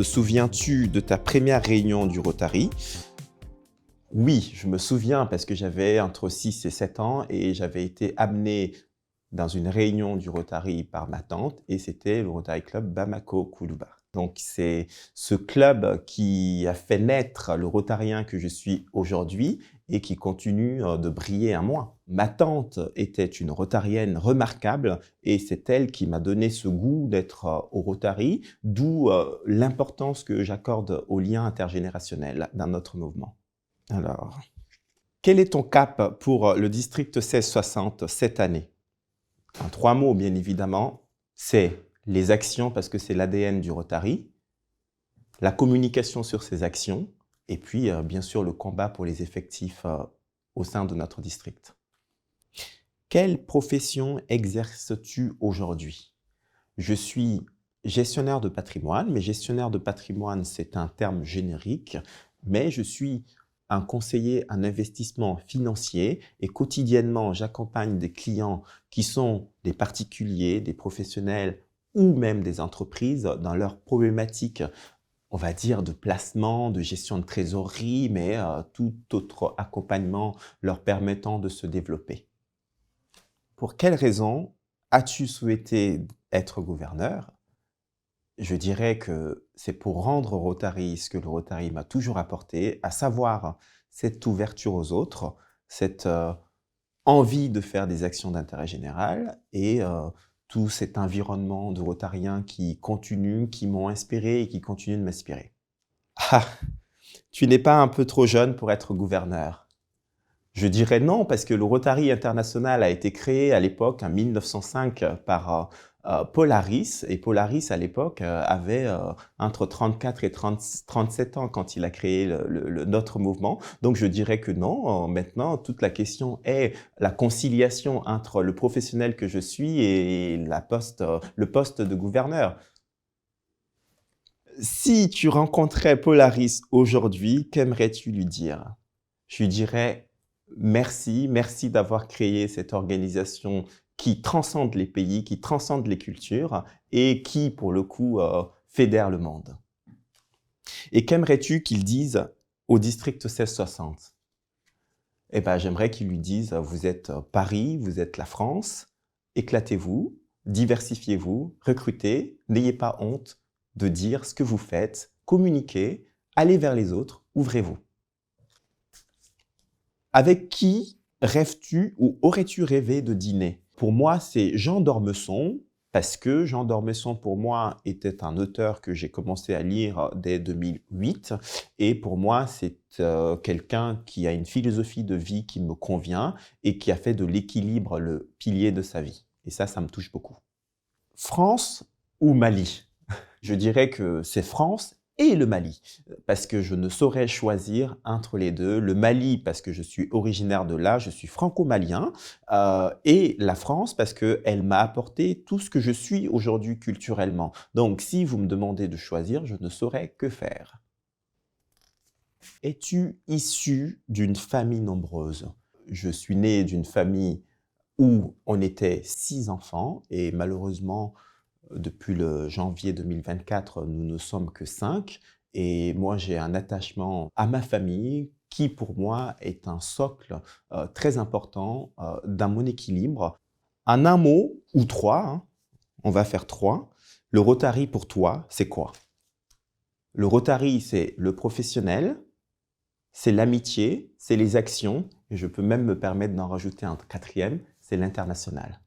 Te souviens-tu de ta première réunion du Rotary? Oui, je me souviens parce que j'avais entre 6 et 7 ans et j'avais été amené dans une réunion du Rotary par ma tante et c'était le Rotary Club Bamako-Koulouba. Donc c'est ce club qui a fait naître le Rotarien que je suis aujourd'hui et qui continue de briller à moi. Ma tante était une Rotarienne remarquable et c'est elle qui m'a donné ce goût d'être au Rotary, d'où l'importance que j'accorde au lien intergénérationnel dans notre mouvement. Alors, quel est ton cap pour le district 1660 cette année? En 3 mots, bien évidemment, c'est les actions parce que c'est l'ADN du Rotary, la communication sur ces actions et puis, bien sûr, le combat pour les effectifs au sein de notre district. Quelle profession exerces-tu aujourd'hui? Je suis gestionnaire de patrimoine, mais gestionnaire de patrimoine, c'est un terme générique, mais je suis un conseiller en investissement financier et quotidiennement, j'accompagne des clients qui sont des particuliers, des professionnels ou même des entreprises dans leurs problématiques, on va dire, de placement, de gestion de trésorerie, mais tout autre accompagnement leur permettant de se développer. Pour quelles raisons as-tu souhaité être gouverneur? Je dirais que c'est pour rendre au Rotary ce que le Rotary m'a toujours apporté, à savoir cette ouverture aux autres, cette envie de faire des actions d'intérêt général et tout cet environnement de Rotariens qui continue, qui m'ont inspiré et qui continue de m'inspirer. Ah, tu n'es pas un peu trop jeune pour être gouverneur? Je dirais non, parce que le Rotary International a été créé à l'époque, en 1905, par Polaris. Et Polaris, à l'époque, avait entre 34 et 37 ans quand il a créé notre mouvement. Donc, je dirais que non. Maintenant, toute la question est la conciliation entre le professionnel que je suis et le poste de gouverneur. Si tu rencontrais Polaris aujourd'hui, qu'aimerais-tu lui dire? Je lui dirais merci, merci d'avoir créé cette organisation qui transcende les pays, qui transcende les cultures et qui, pour le coup, fédère le monde. Et qu'aimerais-tu qu'il dise au district 1660? Eh ben, j'aimerais qu'il lui dise, vous êtes Paris, vous êtes la France, éclatez-vous, diversifiez-vous, recrutez, n'ayez pas honte de dire ce que vous faites, communiquez, allez vers les autres, ouvrez-vous. Avec qui rêves-tu ou aurais-tu rêvé de dîner? Pour moi, c'est Jean d'Ormesson, parce que Jean d'Ormesson, pour moi, était un auteur que j'ai commencé à lire dès 2008. Et pour moi, c'est quelqu'un qui a une philosophie de vie qui me convient et qui a fait de l'équilibre le pilier de sa vie. Et ça me touche beaucoup. France ou Mali? Je dirais que c'est France et le Mali, parce que je ne saurais choisir entre les deux. Le Mali, parce que je suis originaire de là, je suis franco-malien, et la France, parce qu'elle m'a apporté tout ce que je suis aujourd'hui culturellement. Donc, si vous me demandez de choisir, je ne saurais que faire. Es-tu issu d'une famille nombreuse? Je suis né d'une famille où on était 6 enfants, et malheureusement, depuis le janvier 2024, nous ne sommes que 5 et moi, j'ai un attachement à ma famille qui, pour moi, est un socle très important dans mon équilibre. En un mot ou 3, hein, on va faire 3, le Rotary pour toi, c'est quoi? Le Rotary, c'est le professionnel, c'est l'amitié, c'est les actions et je peux même me permettre d'en rajouter un 4e, c'est l'international.